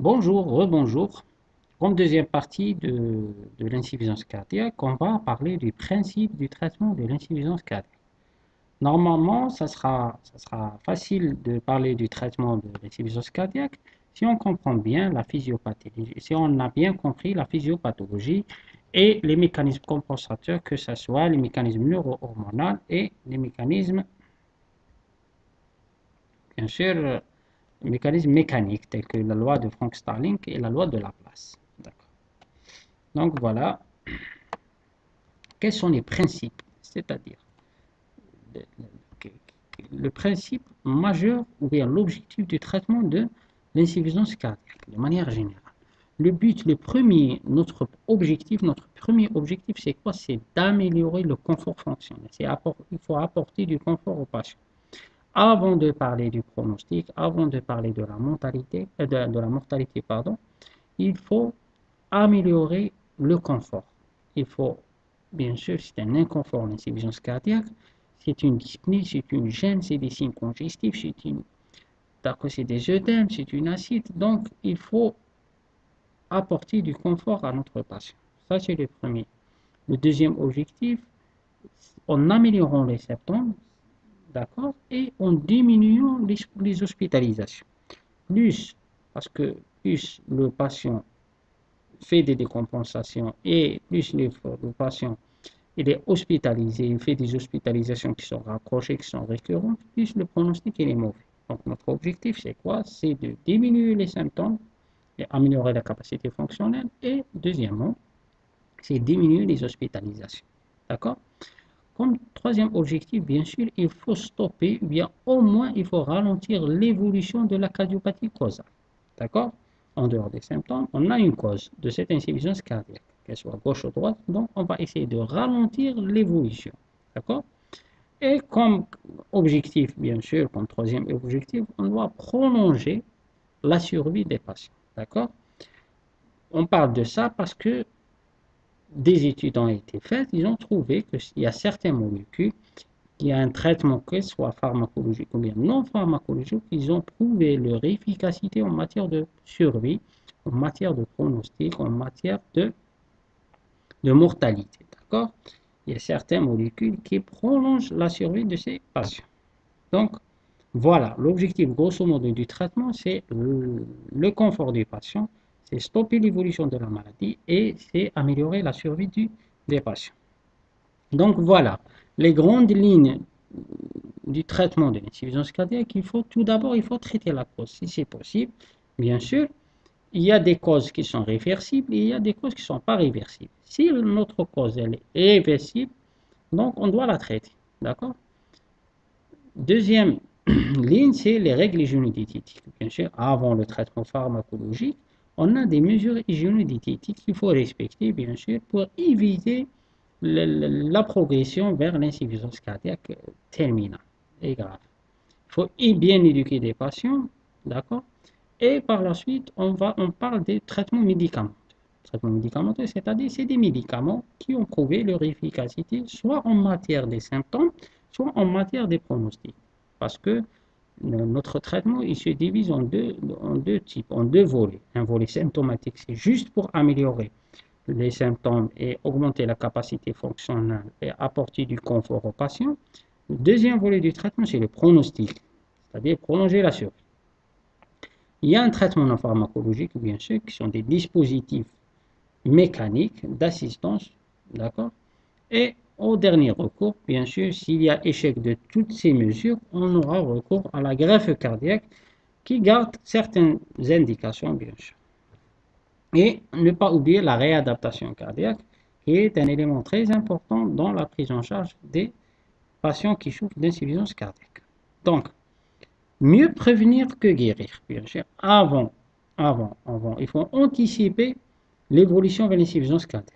Bonjour, rebonjour. Comme deuxième partie de l'insuffisance cardiaque, on va parler du principe du traitement de l'insuffisance cardiaque. Normalement, ça sera facile de parler du traitement de l'insuffisance cardiaque si on comprend bien la physiopathologie, si on a bien compris la physiopathologie et les mécanismes compensateurs, que ce soit les mécanismes neuro-hormonaux et les mécanismes, bien sûr, les mécanismes mécaniques tels que la loi de Frank-Starling et la loi de Laplace. D'accord. Donc voilà, quels sont les principes, c'est-à-dire le, le principe majeur ou bien l'objectif du traitement de l'insuffisance cardiaque de manière générale. Le but, notre premier objectif, c'est quoi? C'est d'améliorer le confort fonctionnel. Il faut apporter du confort aux patients. Avant de parler du pronostic, avant de parler de la mortalité, pardon, il faut améliorer le confort. Il faut, bien sûr, c'est un inconfort, l'insuffisance cardiaque, c'est une dyspnée, c'est une gêne, c'est des signes congestifs, c'est des œdèmes, c'est une acide. Donc, il faut apporter du confort à notre patient. Ça, c'est le premier. Le deuxième objectif, en améliorant les symptômes, d'accord, et en diminuant les hospitalisations. Plus, parce que plus le patient fait des décompensations et plus le patient il est hospitalisé, il fait des hospitalisations qui sont rapprochées, qui sont récurrentes, plus le pronostic est mauvais. Donc notre objectif c'est quoi? C'est de diminuer les symptômes et améliorer la capacité fonctionnelle et deuxièmement, c'est diminuer les hospitalisations. D'accord? Comme troisième objectif, bien sûr, il faut stopper, ou bien au moins il faut ralentir l'évolution de la cardiopathie causale. D'accord? En dehors des symptômes, on a une cause de cette insuffisance cardiaque, qu'elle soit gauche ou droite, donc on va essayer de ralentir l'évolution. D'accord? Et comme objectif, bien sûr, comme troisième objectif, on doit prolonger la survie des patients. D'accord? On parle de ça parce que des études ont été faites, ils ont trouvé qu'il y a certaines molécules qui a un traitement, que ce soit pharmacologique ou bien non pharmacologique, ils ont prouvé leur efficacité en matière de survie, en matière de pronostic, en matière de mortalité. D'accord? Il y a certaines molécules qui prolongent la survie de ces patients. Donc, voilà, l'objectif grosso modo du traitement, c'est le confort du patient, c'est stopper l'évolution de la maladie et c'est améliorer la survie des patients. Donc voilà, les grandes lignes du traitement de l'insuffisance cardiaque, tout d'abord, il faut traiter la cause, si c'est possible. Bien sûr, il y a des causes qui sont réversibles et il y a des causes qui ne sont pas réversibles. Si notre cause elle est réversible, donc on doit la traiter. D'accord? Deuxième ligne, c'est les règles hygiéno-diététiques. Bien sûr, avant le traitement pharmacologique, on a des mesures hygiéno-diététiques qu'il faut respecter, bien sûr, pour éviter la progression vers l'insuffisance cardiaque terminale et grave. Il faut bien éduquer des patients, d'accord? Et par la suite, on parle des traitements médicamenteux. Traitements médicamenteux, c'est-à-dire c'est des médicaments qui ont prouvé leur efficacité, soit en matière des symptômes, soit en matière des pronostics. Parce que notre traitement, il se divise en deux types, en deux volets. Un volet symptomatique, c'est juste pour améliorer les symptômes et augmenter la capacité fonctionnelle et apporter du confort aux patients. Le deuxième volet du traitement, c'est le pronostic, c'est-à-dire prolonger la survie. Il y a un traitement non pharmacologique, bien sûr, qui sont des dispositifs mécaniques d'assistance, d'accord? Et au dernier recours, bien sûr, s'il y a échec de toutes ces mesures, on aura recours à la greffe cardiaque qui garde certaines indications, bien sûr. Et ne pas oublier la réadaptation cardiaque, qui est un élément très important dans la prise en charge des patients qui souffrent d'insuffisance cardiaque. Donc, mieux prévenir que guérir, bien sûr. Il faut anticiper l'évolution vers l'insuffisance cardiaque.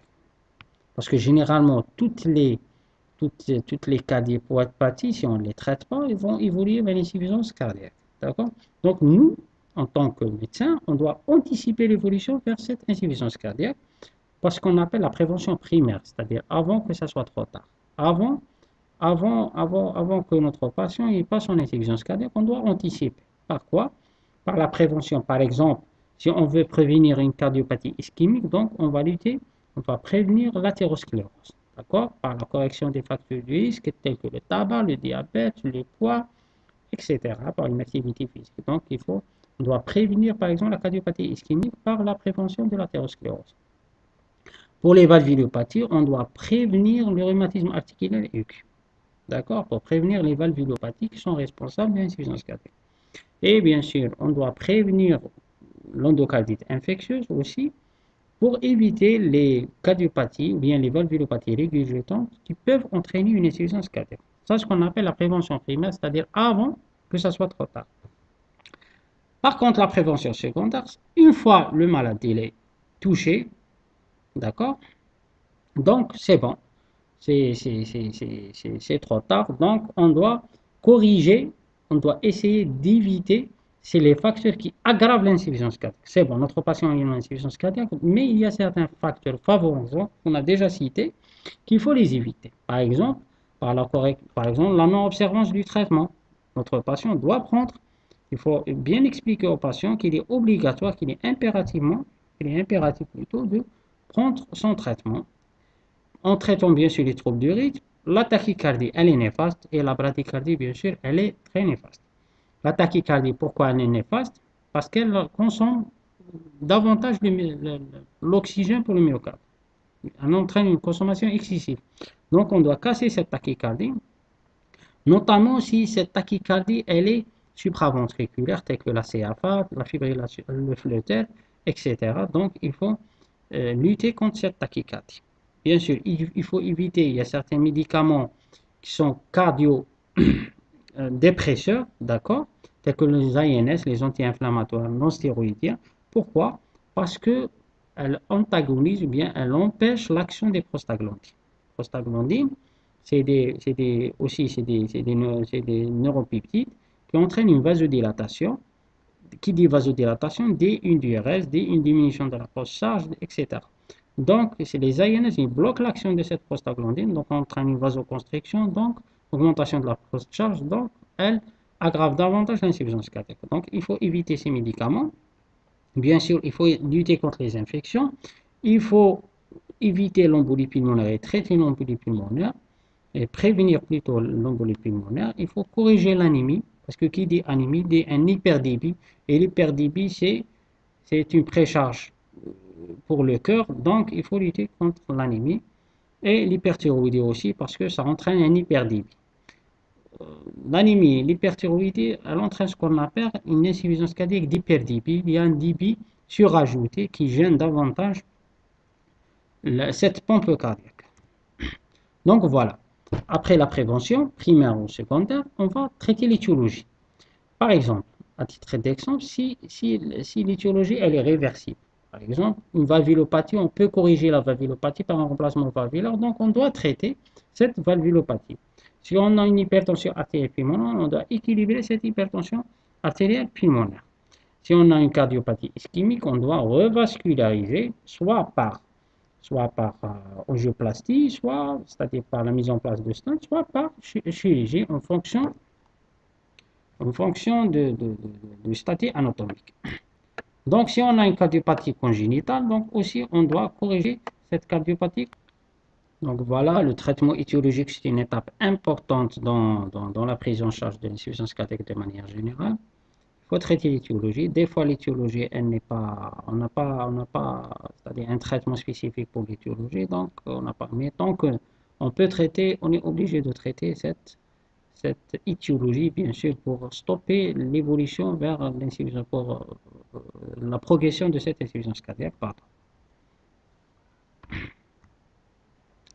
Parce que généralement, toutes les cardiopathie, si on ne les traite pas, ils vont évoluer vers l'insuffisance cardiaque. D'accord? Donc nous, en tant que médecins, on doit anticiper l'évolution vers cette insuffisance cardiaque parce qu'on appelle la prévention primaire, c'est-à-dire avant que ça soit trop tard. Avant que notre patient il passe en insuffisance cardiaque, on doit anticiper. Par quoi? Par la prévention. Par exemple, Si on veut prévenir une cardiopathie ischémique, donc on va lutter, on va prévenir l'athérosclérose, d'accord? Par la correction des facteurs de risque tels que le tabac, le diabète, le poids, etc., par une activité physique. Donc, on doit prévenir, par exemple, la cardiopathie ischémique par la prévention de l'athérosclérose. Pour les valvulopathies, on doit prévenir le rhumatisme articulaire aigu. D'accord? Pour prévenir les valvulopathies qui sont responsables d'une insuffisance cardiaque. Et bien sûr, on doit prévenir l'endocardite infectieuse aussi pour éviter les cardiopathies ou bien les valvulopathies régurgitantes qui peuvent entraîner une insuffisance cardiaque. Ça, c'est ce qu'on appelle la prévention primaire, c'est-à-dire avant que ça soit trop tard. Par contre, la prévention secondaire, une fois le malade est touché, d'accord? Donc, c'est bon, c'est trop tard. Donc, on doit corriger, on doit essayer d'éviter, c'est les facteurs qui aggravent l'insuffisance cardiaque. C'est bon, notre patient a une insuffisance cardiaque, mais il y a certains facteurs favorisants qu'on a déjà cités qu'il faut les éviter. Par exemple, par exemple, la non-observance du traitement. Notre patient doit prendre, il faut bien expliquer au patient qu'il est obligatoire, qu'il est impératif plutôt de prendre son traitement en traitant bien sûr les troubles du rythme. La tachycardie, elle est néfaste et la bradycardie, bien sûr, elle est très néfaste. La tachycardie, pourquoi elle est néfaste? Parce qu'elle consomme davantage l'oxygène pour le myocarde. Elle entraîne une consommation excessive. Donc, on doit casser cette tachycardie, notamment si cette tachycardie, elle est supraventriculaire, telle que la CFA, la fibrillation, le flutter, etc. Donc, il faut lutter contre cette tachycardie. Bien sûr, il faut éviter, il y a certains médicaments qui sont cardio-dépresseurs, d'accord, tels que les INS, les anti-inflammatoires non stéroïdiens. Pourquoi? Parce qu'elles antagonisent ou bien elles empêchent l'action des prostaglandines. Prostaglandines, c'est des neuropeptides qui entraînent une vasodilatation. Qui dit vasodilatation dit une diurèse, dit une diminution de la post-charge, etc. Donc, c'est les INS qui bloquent l'action de cette prostaglandine, donc entraîne une vasoconstriction, donc augmentation de la post-charge, donc elle aggrave davantage l'insuffisance cardiaque. Donc, il faut éviter ces médicaments. Bien sûr, il faut lutter contre les infections. Il faut éviter l'embolie pulmonaire et traiter l'embolie pulmonaire et prévenir plutôt l'embolie pulmonaire. Il faut corriger l'anémie, parce que qui dit anémie dit un hyperdébit, et l'hyperdébit, c'est une précharge pour le cœur, donc il faut lutter contre l'anémie et l'hyperthyroïdie aussi, parce que ça entraîne un hyperdébit. L'anémie, l'hyperthyroïdie, elle entraîne ce qu'on appelle une insuffisance cardiaque d'hyperdébit. Il y a un débit surajouté qui gêne davantage cette pompe cardiaque. Donc voilà. Après la prévention, primaire ou secondaire, on va traiter l'étiologie. Par exemple, à titre d'exemple, si l'étiologie elle est réversible, par exemple, une valvulopathie, on peut corriger la valvulopathie par un remplacement valvulaire, donc on doit traiter cette valvulopathie. Si on a une hypertension artérielle pulmonaire, on doit équilibrer cette hypertension artérielle pulmonaire. Si on a une cardiopathie ischémique, on doit revasculariser, soit par angioplastie, soit, c'est-à-dire par la mise en place de stents, soit par chirurgie en fonction du statut anatomique. Donc, si on a une cardiopathie congénitale, donc aussi on doit corriger cette cardiopathie. Donc voilà, le traitement étiologique, c'est une étape importante dans la prise en charge de l'insuffisance cardiaque de manière générale. Il faut traiter l'étiologie. Des fois, l'étiologie, elle n'est pas, on n'a pas, c'est-à-dire un traitement spécifique pour l'étiologie, donc on n'a pas. Mais tant qu'on peut traiter, on est obligé de traiter cette étiologie, bien sûr, pour stopper l'évolution vers l'insuffisance, pour la progression de cette insuffisance cardiaque, pardon.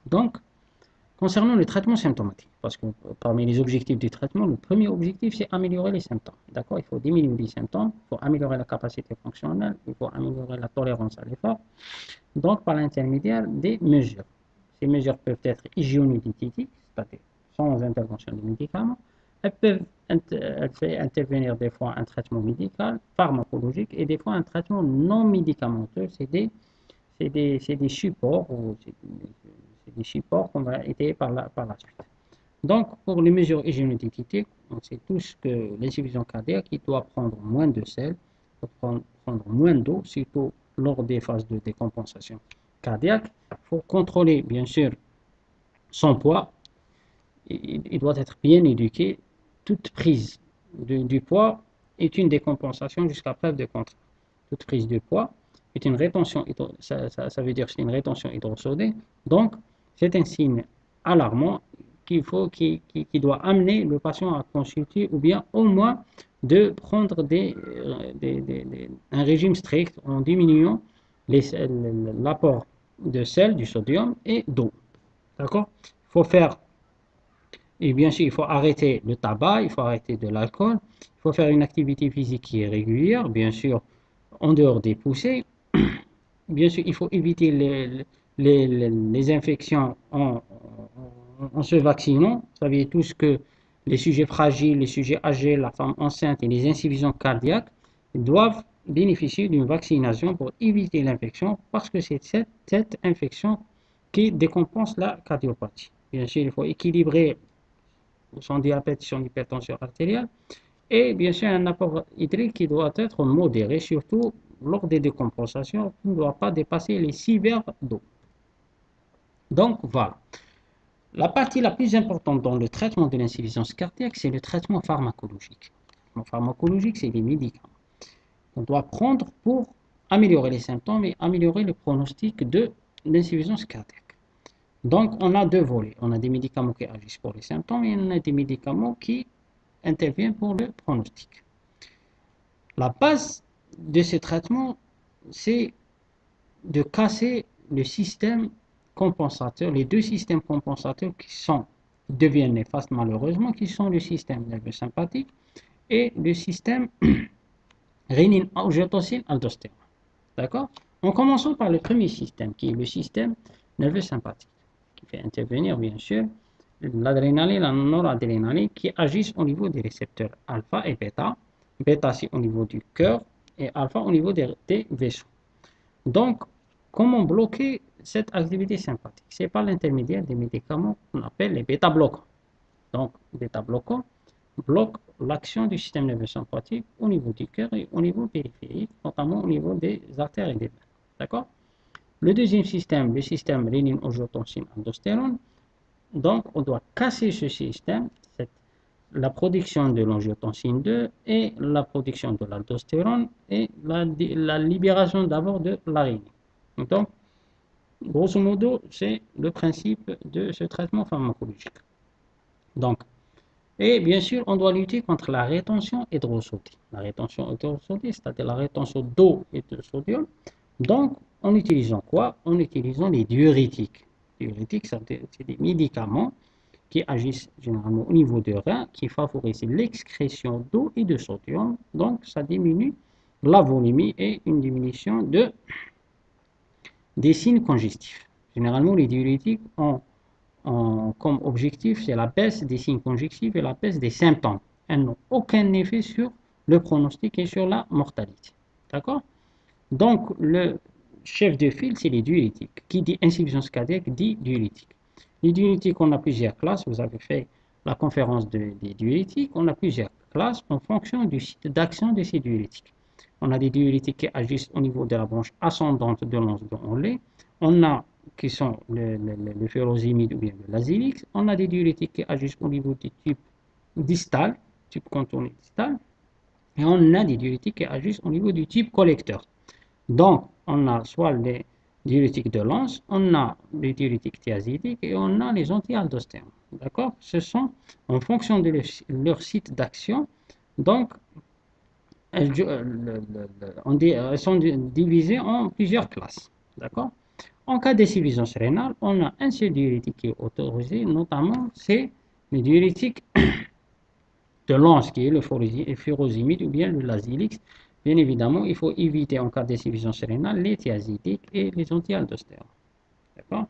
Donc, concernant le traitement symptomatique, parce que parmi les objectifs du traitement, le premier objectif, c'est améliorer les symptômes. D'accord? Il faut diminuer les symptômes, il faut améliorer la capacité fonctionnelle, il faut améliorer la tolérance à l'effort, donc par l'intermédiaire des mesures. Ces mesures peuvent être hygiéno-diététiques, c'est-à-dire sans intervention de médicaments. Elles peuvent intervenir des fois un traitement médical, pharmacologique, et des fois un traitement non médicamenteux. C'est des supports, c'est des supports qu'on va aider par la suite. Donc, pour les mesures hygiéno-diététiques, on sait tous que l'insuffisance cardiaque, il doit prendre moins de sel, faut prendre moins d'eau, surtout lors des phases de décompensation cardiaque. Il faut contrôler, bien sûr, son poids. Il doit être bien éduqué. Toute prise du poids est une décompensation jusqu'à preuve de contraire. Toute prise de poids est une rétention, ça veut dire que c'est une rétention hydrosodée. Donc, c'est un signe alarmant qui doit amener le patient à consulter ou bien au moins de prendre un régime strict en diminuant l'apport de sel, du sodium et d'eau. D'accord? Il faut faire, et bien sûr, il faut arrêter le tabac, il faut arrêter de l'alcool, il faut faire une activité physique qui est régulière, bien sûr, en dehors des poussées. Bien sûr, il faut éviter les infections en se vaccinant. Vous savez tous que les sujets fragiles, les sujets âgés, la femme enceinte et les insuffisances cardiaques doivent bénéficier d'une vaccination pour éviter l'infection parce que c'est cette infection qui décompense la cardiopathie. Bien sûr, il faut équilibrer son diabète, son hypertension artérielle et bien sûr un apport hydrique qui doit être modéré, surtout lors des décompensations, qui ne doit pas dépasser les 6 verres d'eau. Donc voilà. La partie la plus importante dans le traitement de l'insuffisance cardiaque, c'est le traitement pharmacologique. Le traitement pharmacologique, c'est des médicaments qu'on doit prendre pour améliorer les symptômes et améliorer le pronostic de l'insuffisance cardiaque. Donc, on a deux volets. On a des médicaments qui agissent pour les symptômes et on a des médicaments qui interviennent pour le pronostic. La base de ce traitement, c'est de casser le système compensateur, les deux systèmes compensateurs qui deviennent néfastes malheureusement, qui sont le système nerveux sympathique et le système rénine-angiotensine-aldostérone. D'accord? En commençant par le premier système, qui est le système nerveux sympathique, qui fait intervenir bien sûr l'adrénaline et la noradrénaline qui agissent au niveau des récepteurs alpha et bêta. Bêta, c'est au niveau du cœur et alpha au niveau des vaisseaux. Donc, comment bloquer cette activité sympathique? C'est par l'intermédiaire des médicaments qu'on appelle les bêta-bloquants. Donc, bêta-bloquants bloquent l'action du système nerveux sympathique au niveau du cœur et au niveau périphérique, notamment au niveau des artères et des veines. D'accord? Le deuxième système, le système rénine-angiotensine-aldostérone. Donc, on doit casser ce système, la production de l'angiotensine 2 et la production de l'aldostérone et la libération d'abord de l'arénine. Donc, grosso modo, c'est le principe de ce traitement pharmacologique. Donc, et bien sûr, on doit lutter contre la rétention hydrosodée. La rétention hydrosodée, c'est-à-dire la rétention d'eau et de sodium. Donc, en utilisant quoi? En utilisant les diurétiques. Les diurétiques, c'est des médicaments qui agissent généralement au niveau des reins, qui favorisent l'excrétion d'eau et de sodium. Donc, ça diminue la volémie et une diminution des signes congestifs. Généralement, les diurétiques ont comme objectif, c'est la baisse des signes congestifs et la baisse des symptômes. Elles n'ont aucun effet sur le pronostic et sur la mortalité. D'accord? Donc, le chef de file, c'est les diurétiques. Qui dit insuffisance cardiaque dit diurétique. Les diurétiques, on a plusieurs classes. Vous avez fait la conférence des diurétiques. On a plusieurs classes en fonction du site d'action de ces diurétiques. On a des diurétiques qui agissent au niveau de la branche ascendante de l'once de Henle. On a qui sont le furosémide ou bien le lazélix. On a des diurétiques qui agissent au niveau du tube distal, tube contourné distal. Et on a des diurétiques qui agissent au niveau du tube collecteur. Donc, on a soit les diurétiques de l'anse, on a les diurétiques thiazidiques et on a les anti-aldostérones. D'accord? Ce sont, en fonction de leur site d'action, donc, elles sont divisées en plusieurs classes. D'accord? En cas d'insuffisance rénale, on a un seul diurétique qui est autorisé, notamment c'est le diurétique de l'anse qui est le furosémide ou bien le lazélix. Bien évidemment, il faut éviter en cas d'insuffisance rénale les thiazidiques et les anti-aldostérones. D'accord?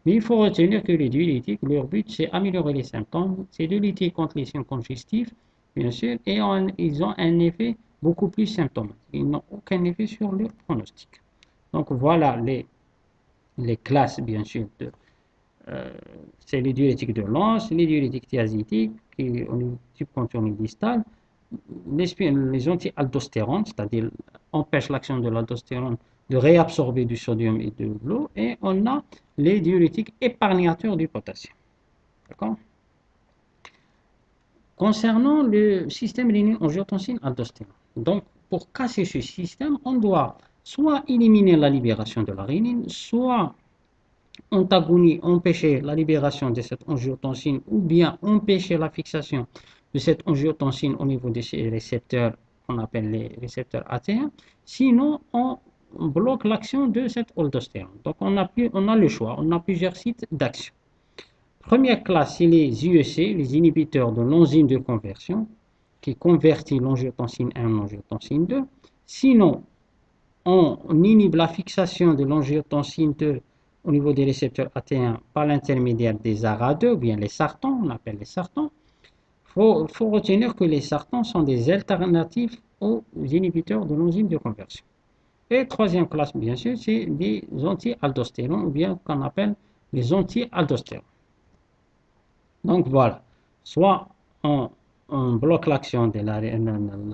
Mais il faut retenir que les diurétiques, leur but c'est améliorer les symptômes, c'est de lutter contre les signes congestifs, bien sûr, et ils ont un effet beaucoup plus symptomatique. Ils n'ont aucun effet sur le pronostic. Donc voilà les classes, bien sûr, c'est les diurétiques de l'anse, les diurétiques thiazidiques, qui ont le type contourné distal, les anti-aldostérones, c'est-à-dire empêchent l'action de l'aldostérone de réabsorber du sodium et de l'eau, et on a les diurétiques épargnateurs du potassium. D'accord? Concernant le système rénine-angiotensine-aldostérone, donc pour casser ce système, on doit soit éliminer la libération de la rénine, soit empêcher la libération de cette angiotensine ou bien empêcher la fixation de cette angiotensine au niveau de ces récepteurs qu'on appelle les récepteurs AT1. Sinon, on bloque l'action de cette aldostérone. Donc, on a le choix, on a plusieurs sites d'action. Première classe, c'est les IEC, les inhibiteurs de l'enzyme de conversion, qui convertit l'angiotensine 1 en angiotensine 2. Sinon, on inhibe la fixation de l'angiotensine 2 au niveau des récepteurs AT1 par l'intermédiaire des ARA2, ou bien les sartans, on appelle les sartans. Il faut retenir que les sartans sont des alternatives aux inhibiteurs de l'enzyme de conversion. Et troisième classe, bien sûr, c'est des anti-aldostérones, ou bien qu'on appelle les anti-aldostérones. Donc voilà, soit on bloque l'action de la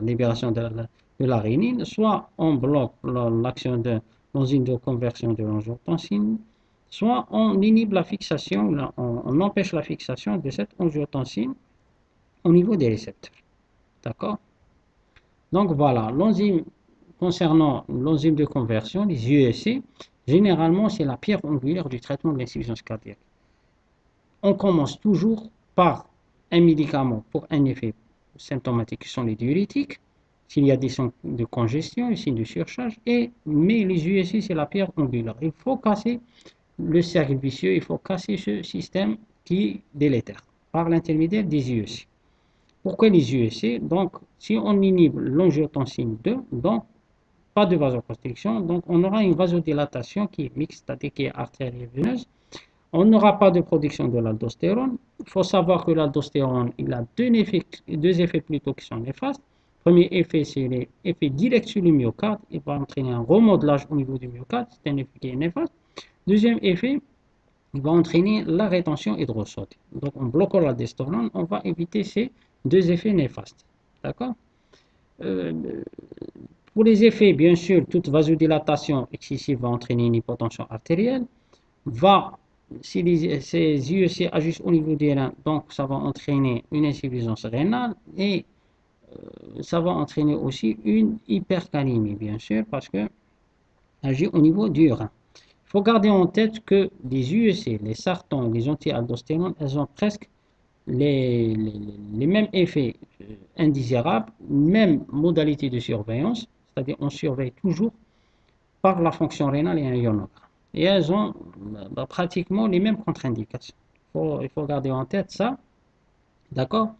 libération de la rénine, soit on bloque l'action de l'enzyme de conversion de l'angiotensine, soit on inhibe la fixation, on empêche la fixation de cette angiotensine au niveau des récepteurs. D'accord? Donc voilà, concernant l'enzyme de conversion, les UEC, généralement c'est la pierre angulaire du traitement de l'insuffisance cardiaque. On commence toujours par un médicament pour un effet symptomatique qui sont les diurétiques, s'il y a des signes de congestion, des signes de surcharge, mais les UEC c'est la pierre angulaire. Il faut casser le cercle vicieux, il faut casser ce système qui est délétère par l'intermédiaire des UEC. Pourquoi les UEC? Donc, si on inhibe l'angiotensine 2, donc pas de vasoconstriction, donc on aura une vasodilatation qui est mixte, c'est-à-dire qui est artérielle et veineuse. On n'aura pas de production de l'aldostérone. Il faut savoir que l'aldostérone, il a deux effets plutôt qui sont néfastes. Premier effet, c'est l'effet direct sur le myocarde. Il va entraîner un remodelage au niveau du myocarde. C'est un effet qui est néfaste. Deuxième effet, il va entraîner la rétention hydrosodique. Donc, en bloquant l'aldostérone, on va éviter ces deux effets néfastes. D'accord? Pour les effets, bien sûr, toute vasodilatation excessive va entraîner une hypotension artérielle. Si ces IEC agissent au niveau des reins, donc ça va entraîner une insuffisance rénale et ça va entraîner aussi une hypercalémie, bien sûr, parce que agit au niveau du rein. Il faut garder en tête que les UEC, les sartans, les anti-aldostérones, elles ont presque les mêmes effets indésirables, même modalité de surveillance, c'est-à-dire on surveille toujours par la fonction rénale et un ionogramme. Et elles ont pratiquement les mêmes contre-indications. Il faut garder en tête ça. D'accord?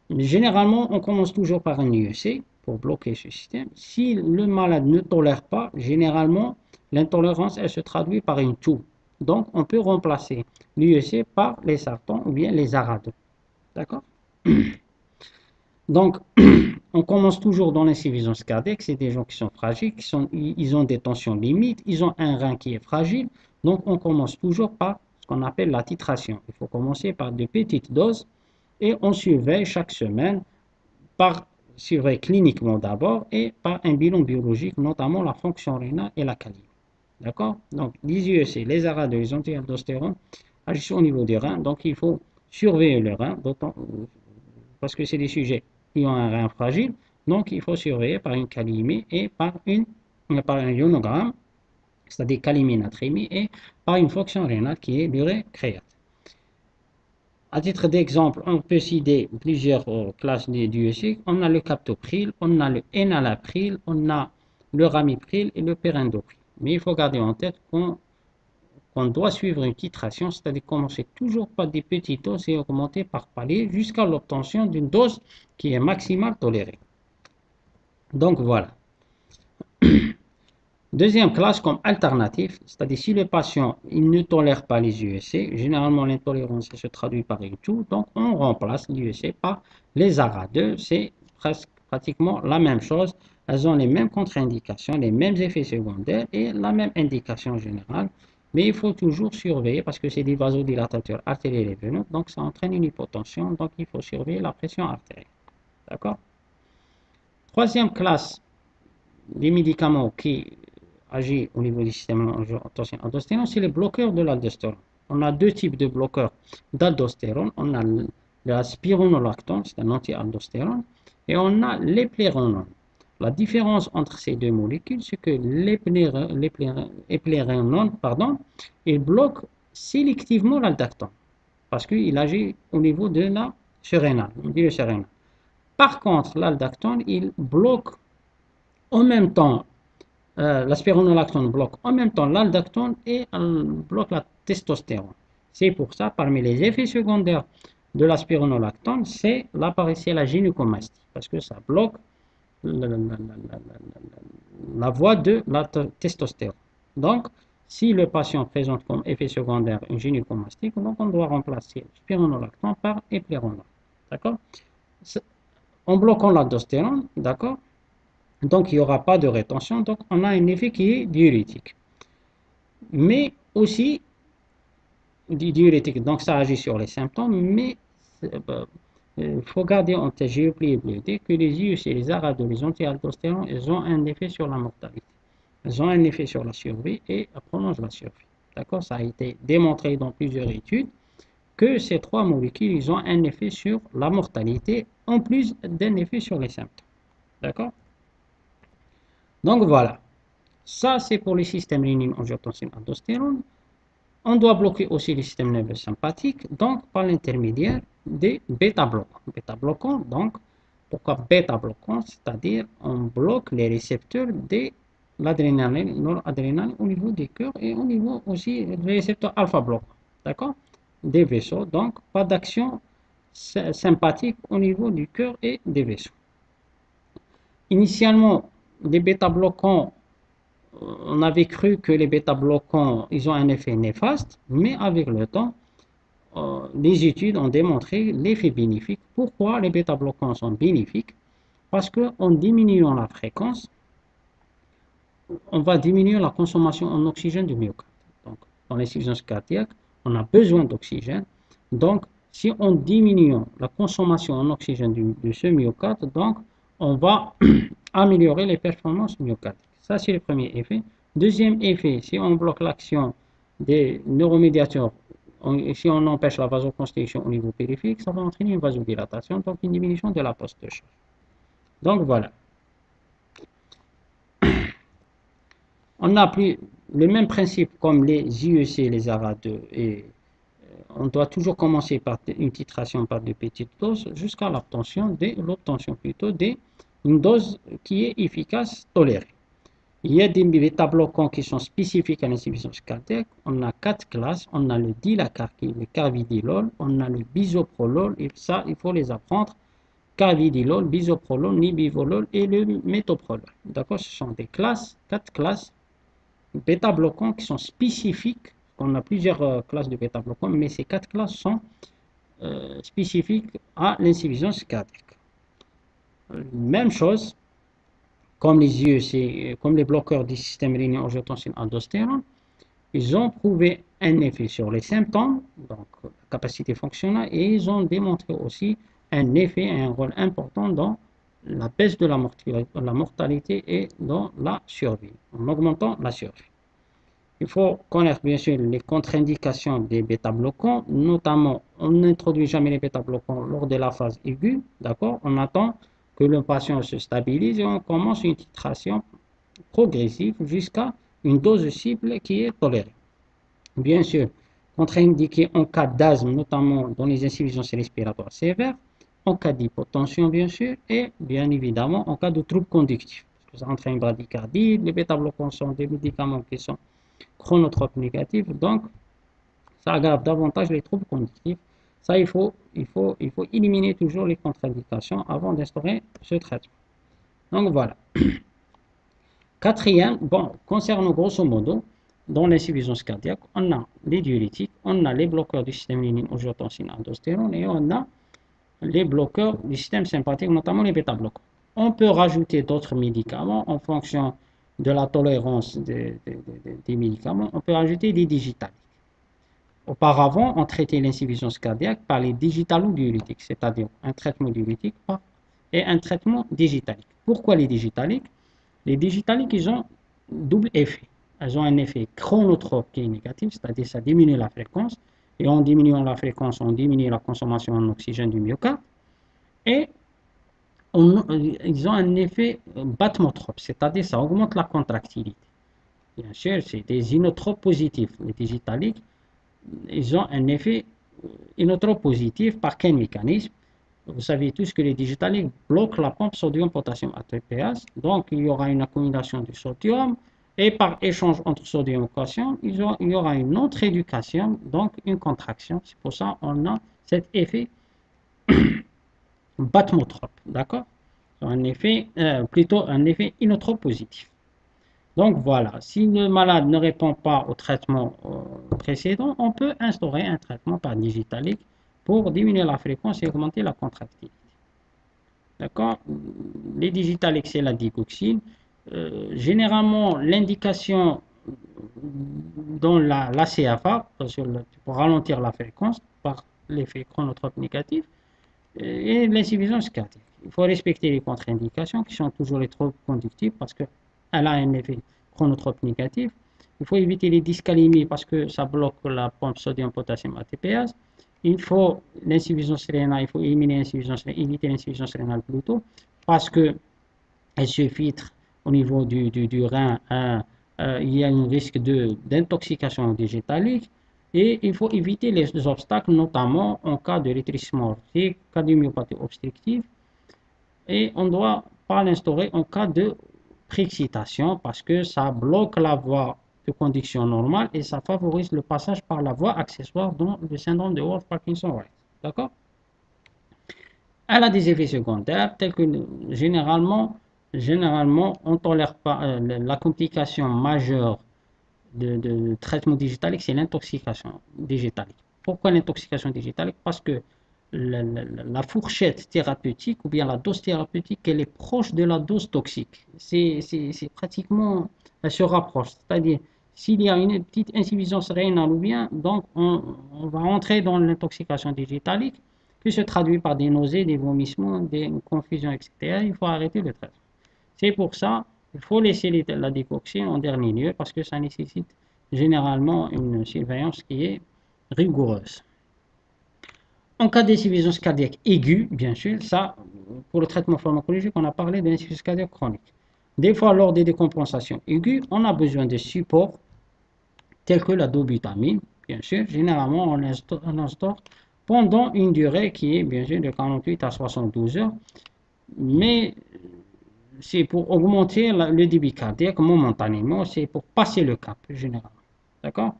Généralement, on commence toujours par un IEC pour bloquer ce système. Si le malade ne tolère pas, généralement, l'intolérance, elle se traduit par une toux. Donc, on peut remplacer l'IEC par les sartans ou bien les ARA2. D'accord? Donc, on commence toujours dans l'insuffisance cardiaque. C'est des gens qui sont fragiles, ils ont des tensions limites, ils ont un rein qui est fragile. Donc, on commence toujours par ce qu'on appelle la titration. Il faut commencer par de petites doses et on surveille chaque semaine surveille cliniquement d'abord et par un bilan biologique, notamment la fonction rénale et la calémie. D'accord? Donc, les IEC, les ARA2, les anti-aldostérones agissent au niveau des reins. Donc, il faut surveiller le rein, parce que c'est des sujets qui ont un rein fragile. Donc, il faut surveiller par une calémie et par un ionogramme, c'est-à-dire calémie natrémie, et par une fonction rénale qui est l'urée créate. À titre d'exemple, on peut citer plusieurs classes d'IEC. On a le captopril, on a le enalapril, on a le ramipril et le perindopril. Mais il faut garder en tête qu'on doit suivre une titration, c'est-à-dire commencer toujours par des petites doses et augmenter par palier jusqu'à l'obtention d'une dose qui est maximale tolérée. Donc voilà. Deuxième classe comme alternative, c'est-à-dire si le patient il ne tolère pas les IEC, généralement l'intolérance se traduit par une toux, donc on remplace l'IEC par les ARA2, c'est pratiquement la même chose, elles ont les mêmes contre-indications, les mêmes effets secondaires et la même indication générale, mais il faut toujours surveiller parce que c'est des vasodilatateurs artériels et veineux, donc ça entraîne une hypotension, donc il faut surveiller la pression artérielle. D'accord? Troisième classe des médicaments qui agissent au niveau du système angiotensin-aldostérone, c'est les bloqueurs de l'aldostérone. On a deux types de bloqueurs d'aldostérone. On a la spironolactone, c'est un anti-aldostérone, et on a l'éplérenone. La différence entre ces deux molécules, c'est que l'éplérenone, il bloque sélectivement l'aldactone, parce qu'il agit au niveau de la surrénale, milieu surrénal. Par contre, l'aldactone, il bloque en même temps, la spironolactone bloque en même temps l'aldactone et elle bloque la testostérone. C'est pour ça, parmi les effets secondaires de la spironolactone, c'est l'apparition de la gynécomastie, parce que ça bloque la voie de la testostérone. Donc, si le patient présente comme effet secondaire une gynécomastie, donc on doit remplacer spironolactone par éplérenone. D'accord? En bloquant l'aldostérone, d'accord? Donc, il n'y aura pas de rétention. Donc, on a un effet qui est diurétique. Mais aussi, diurétique, donc ça agit sur les symptômes, mais il faut garder en tête, j'ai oublié de dire, que les IUC, les ARA2, les anti-aldostérone, ils ont un effet sur la mortalité. Ils ont un effet sur la survie et prolongent la survie. D'accord? Ça a été démontré dans plusieurs études que ces trois molécules, ils ont un effet sur la mortalité, en plus d'un effet sur les symptômes. D'accord? Donc voilà, ça c'est pour le système rénine-angiotensin-aldostérone. On doit bloquer aussi le système nerveux sympathique, donc par l'intermédiaire des bêta-bloquants. Bêta-bloquants, donc, pourquoi bêta-bloquants? C'est-à-dire on bloque les récepteurs de l'adrénaline, noradrénaline au niveau des cœurs et au niveau aussi des récepteurs alpha-bloquants, d'accord? Des vaisseaux, donc pas d'action sympathique au niveau du cœur et des vaisseaux. Initialement, les bêta-bloquants, on avait cru que les bêta-bloquants, ils ont un effet néfaste, mais avec le temps, les études ont démontré l'effet bénéfique. Pourquoi les bêta-bloquants sont bénéfiques? Parce qu'en diminuant la fréquence, on va diminuer la consommation en oxygène du myocarde. Donc, dans l'insuffisance cardiaque, on a besoin d'oxygène. Donc, si on diminue la consommation en oxygène de ce myocarde, donc, on va améliorer les performances myocardiques. Ça, c'est le premier effet. Deuxième effet, si on bloque l'action des neuromédiateurs, si on empêche la vasoconstriction au niveau périphérique, ça va entraîner une vasodilatation, donc une diminution de la poste de charge. Donc voilà. On a pris le même principe comme les IEC, les ARA2, et on doit toujours commencer par une titration par de petites doses jusqu'à l'obtention d'une dose qui est efficace, tolérée. Il y a des bêta-bloquants qui sont spécifiques à l'insuffisance cardiaque. On a 4 classes. On a le dilacarquine, le carvedilol, on a le bisoprolol, et ça, il faut les apprendre. Carvedilol, bisoprolol, nibivolol et le métoprolol. D'accord? Ce sont des classes, 4 classes bêta-bloquants qui sont spécifiques. On a plusieurs classes de bêta-bloquants, mais ces 4 classes sont spécifiques à l'insuffisance cardiaque. Même chose, comme les IEC, comme les bloqueurs du système rénine-angiotensin-aldostérone, ils ont prouvé un effet sur les symptômes, donc la capacité fonctionnelle, et ils ont démontré aussi un effet, un rôle important dans la baisse de la mortalité et dans la survie, en augmentant la survie. Il faut connaître bien sûr les contre-indications des bêta-bloquants, notamment on n'introduit jamais les bêta-bloquants lors de la phase aiguë, d'accord? On attend que le patient se stabilise et on commence une titration progressive jusqu'à une dose cible qui est tolérée. Bien sûr, contre-indiqué en cas d'asthme, notamment dans les insuffisances respiratoires sévères, en cas d'hypotension bien sûr, et bien évidemment en cas de troubles conductifs. Parce que ça entraîne une bradycardie, les bêta-bloquants sont des médicaments qui sont chronotropes négatifs, donc ça aggrave davantage les troubles conductifs. Ça, il faut éliminer toujours les contre-indications avant d'instaurer ce traitement. Donc voilà. Quatrième, bon, concernant grosso modo, dans l'insuffisance cardiaque, on a les diurétiques, on a les bloqueurs du système rénine-angiotensin-aldostérone et on a les bloqueurs du système sympathique, notamment les bêta-bloquants. On peut rajouter d'autres médicaments en fonction de la tolérance des médicaments. On peut ajouter des digitaliques. Auparavant, on traitait l'insuffisance cardiaque par les digitalodiurétiques, c'est-à-dire un traitement diurétique par et un traitement digitalique. Pourquoi les digitaliques? Les digitaliques, ils ont double effet. Elles ont un effet chronotrope qui est négatif, c'est-à-dire ça diminue la fréquence, et en diminuant la fréquence, on diminue la consommation en oxygène du myocarde, et ils ont un effet batmotrope, c'est-à-dire ça augmente la contractilité. Bien sûr, c'est des inotropes positifs. Les digitaliques, ils ont un effet inotrope positif par quel mécanisme? Vous savez tous que les digitaliques bloquent la pompe sodium-potassium ATPase, donc il y aura une accumulation du sodium, et par échange entre sodium et potassium, il y aura une non-rééducation, donc une contraction. C'est pour ça qu'on a cet effet batmotrope, d'accord? Plutôt un effet inotrope positif. Donc voilà, si le malade ne répond pas au traitement précédent, on peut instaurer un traitement par digitalique pour diminuer la fréquence et augmenter la contractilité. D'accord? Les digitaliques, c'est la digoxine. Généralement, l'indication dans la CFA, pour ralentir la fréquence par l'effet chronotrope négatif, et l'insuffisance cardiaque. Il faut respecter les contre-indications qui sont toujours les trop conductives parce qu'elle a un effet chronotrope négatif. Il faut éviter les dyscalimies parce que ça bloque la pompe sodium-potassium ATPase. Il faut l'insuffisance rénale, il faut éliminer l'insuffisance rénale, éviter l'insuffisance rénale plutôt parce qu'elle se filtre au niveau du rein. Il y a un risque d'intoxication digitalique. Et il faut éviter les obstacles, notamment en cas de rétrécissement aortique, cardiomyopathie obstructive. Et on ne doit pas l'instaurer en cas de préexcitation parce que ça bloque la voie de conduction normale et ça favorise le passage par la voie accessoire dans le syndrome de Wolff-Parkinson-White. D'accord? Elle a des effets secondaires tels que généralement on ne tolère pas la complication majeure de traitement digitalique, c'est l'intoxication digitalique. Pourquoi l'intoxication digitalique? Parce que la fourchette thérapeutique ou bien la dose thérapeutique, elle est proche de la dose toxique. C'est pratiquement, elle se rapproche. C'est-à-dire, s'il y a une petite insuffisance rénale ou bien, donc on va entrer dans l'intoxication digitalique qui se traduit par des nausées, des vomissements, des confusions, etc. Il faut arrêter le traitement. C'est pour ça qu'il faut laisser la digoxine en dernier lieu parce que ça nécessite généralement une surveillance qui est rigoureuse. En cas d'insuffisance cardiaque aiguë, bien sûr, ça, pour le traitement pharmacologique, on a parlé de l'insuffisance cardiaque chronique. Des fois, lors des décompensations aiguës, on a besoin de supports tels que la dobutamine, bien sûr. Généralement, on instaure pendant une durée qui est, bien sûr, de 48 à 72 heures. Mais c'est pour augmenter le débit cardiaque momentanément, c'est pour passer le cap, généralement. D'accord?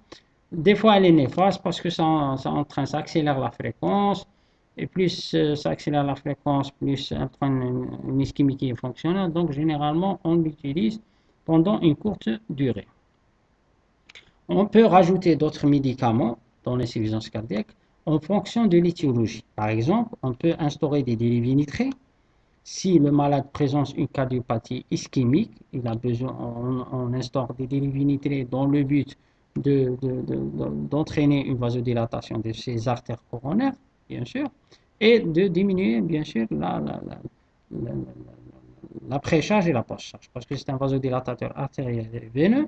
Des fois, elle est néfaste parce que ça entraîne, ça accélère la fréquence, et plus ça accélère la fréquence, plus ça entraîne une ischémie qui est fonctionnelle. Donc, généralement, on l'utilise pendant une courte durée. On peut rajouter d'autres médicaments dans l'insuffisance cardiaque en fonction de l'étiologie. Par exemple, on peut instaurer des dérivés nitrés. Si le malade présente une cardiopathie ischémique, on instaure des dérivés nitrés dans le but d'entraîner une vasodilatation de ses artères coronaires, bien sûr, et de diminuer, bien sûr, la précharge et la post-charge, parce que c'est un vasodilatateur artériel et veineux,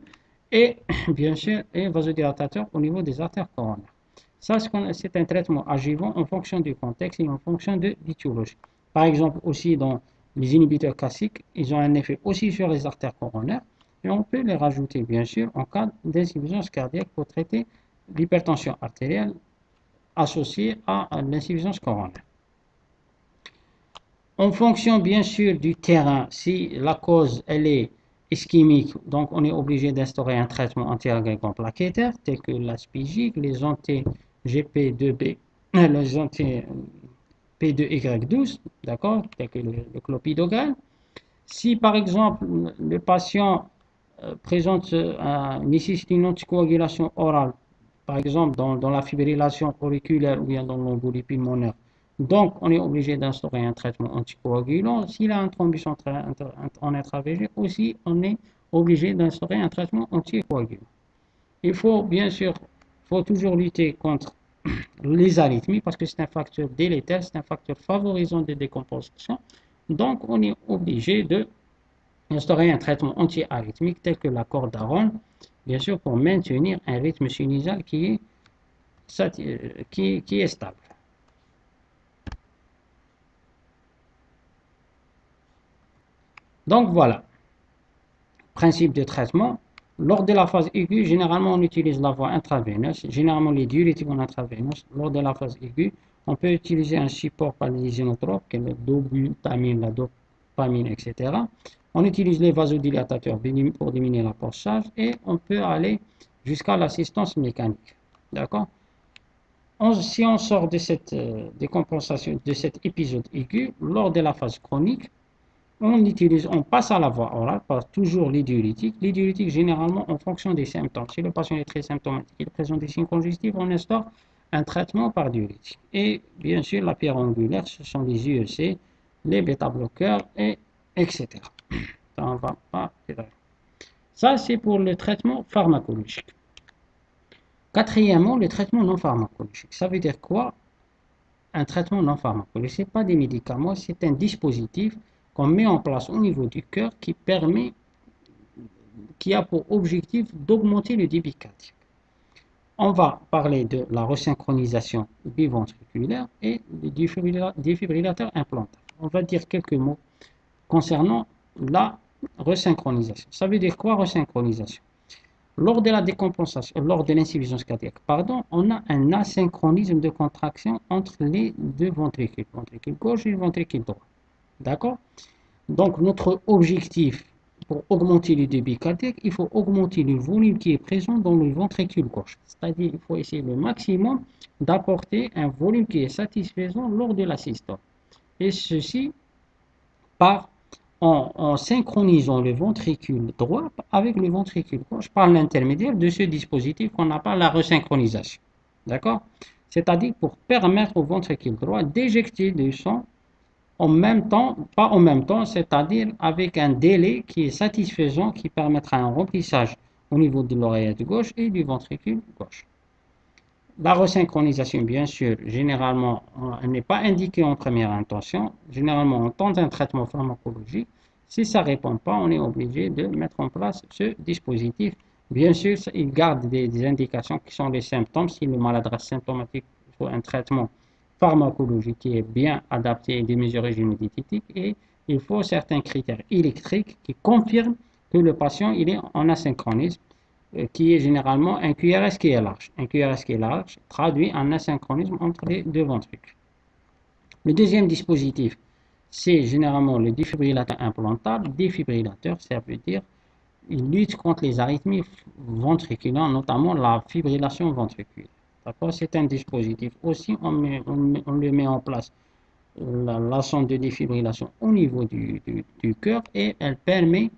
et bien sûr, un vasodilatateur au niveau des artères coronaires. Ça, c'est un traitement adjuvant en fonction du contexte et en fonction de l'étiologie. Par exemple, aussi dans les inhibiteurs classiques, ils ont un effet aussi sur les artères coronaires, et on peut les rajouter, bien sûr, en cas d'insuffisance cardiaque pour traiter l'hypertension artérielle associée à l'insuffisance coronaire. En fonction, bien sûr, du terrain, si la cause, elle est ischémique, donc on est obligé d'instaurer un traitement anti-agrégant plaquettaire, tel que l'aspigique, les anti-GP2B, les anti-P2Y12, d'accord, tel que le clopidogrel. Si, par exemple, le patient nécessite une anticoagulation orale, par exemple dans la fibrillation auriculaire ou bien dans l'embolie pulmonaire, donc on est obligé d'instaurer un traitement anticoagulant. S'il a un thrombus en intraveiné, aussi on est obligé d'instaurer un traitement anticoagulant. Il faut bien sûr, toujours lutter contre les arythmies parce que c'est un facteur délétère, c'est un facteur favorisant des décompensations. Donc, on est obligé d'instaurer un traitement anti-arythmique tel que l'accord d'Aaron, bien sûr, pour maintenir un rythme sinusal qui est stable. Donc, voilà. Principe de traitement. Lors de la phase aiguë, généralement, on utilise la voie intraveineuse. Généralement, les diurétiques en intraveineuse. Lors de la phase aiguë, on peut utiliser un support par les inotropes, comme le dobutamine, la dopamine, etc. On utilise les vasodilatateurs pour diminuer la charge et on peut aller jusqu'à l'assistance mécanique. D'accord? Si on sort de cette décompensation, de cet épisode aigu, lors de la phase chronique, on passe à la voie orale par toujours les diurétiques. Les diurétiques, généralement, en fonction des symptômes. Si le patient est très symptomatique, il présente des signes congestifs, on instaure un traitement par diurétique. Et bien sûr, la pierre angulaire, ce sont les UEC, les bêta-bloqueurs, etc. Ça, on va pas. Ça, c'est pour le traitement pharmacologique. Quatrièmement, le traitement non pharmacologique. Ça veut dire quoi? Un traitement non pharmacologique, ce n'est pas des médicaments, c'est un dispositif qu'on met en place au niveau du cœur qui a pour objectif d'augmenter le débit cardiaque. On va parler de la resynchronisation biventriculaire et du défibrillateur implantaire. On va dire quelques mots concernant la resynchronisation. Ça veut dire quoi, resynchronisation? Lors de la décompensation, lors de l'insuffisance cardiaque, pardon, on a un asynchronisme de contraction entre les deux ventricules, ventricule gauche et le ventricule droit. D'accord? Donc, notre objectif pour augmenter le débit cardiaque, il faut augmenter le volume qui est présent dans le ventricule gauche. C'est-à-dire, il faut essayer le maximum d'apporter un volume qui est satisfaisant lors de la systole. Et ceci en synchronisant le ventricule droit avec le ventricule gauche par l'intermédiaire de ce dispositif qu'on appelle la resynchronisation. D'accord? C'est-à-dire pour permettre au ventricule droit d'éjecter du sang en même temps, pas en même temps, c'est-à-dire avec un délai qui est satisfaisant, qui permettra un remplissage au niveau de l'oreillette gauche et du ventricule gauche. La resynchronisation, bien sûr, généralement, elle n'est pas indiquée en première intention. Généralement, on tente un traitement pharmacologique. Si ça ne répond pas, on est obligé de mettre en place ce dispositif. Bien sûr, il garde des indications qui sont les symptômes. Si le malade reste symptomatique, il faut un traitement pharmacologique qui est bien adapté et démesuré génétique. Et il faut certains critères électriques qui confirment que le patient il est en asynchronisme, qui est généralement un QRS qui est large. Un QRS qui est large traduit un asynchronisme entre les deux ventricules. Le deuxième dispositif, c'est généralement le défibrillateur implantable. Défibrillateur, ça veut dire il lutte contre les arythmies ventriculaires, notamment la fibrillation ventriculaire. C'est un dispositif. Aussi, on le met en place, la sonde de défibrillation au niveau du cœur et elle permet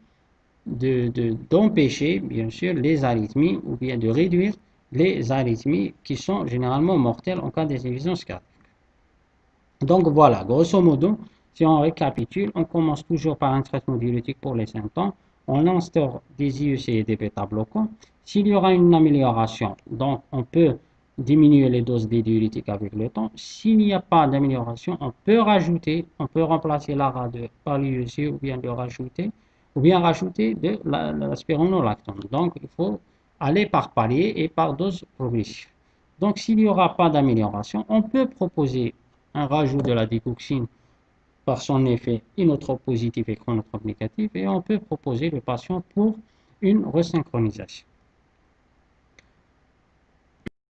d'empêcher, bien sûr, les arythmies ou bien de réduire les arythmies qui sont généralement mortelles en cas d'insuffisance cardiaque. Donc voilà, grosso modo, si on récapitule, on commence toujours par un traitement diurétique pour les symptômes, on instaure des IEC et des bêta-bloquants. S'il y aura une amélioration, donc on peut diminuer les doses des diurétiques avec le temps. S'il n'y a pas d'amélioration, on peut remplacer l'ARA par l'IEC ou bien rajouter de la spironolactone. Donc, il faut aller par palier et par dose progressive. Donc, s'il n'y aura pas d'amélioration, on peut proposer un rajout de la digoxine par son effet inotrope positif et chronotrope négatif et on peut proposer le patient pour une resynchronisation.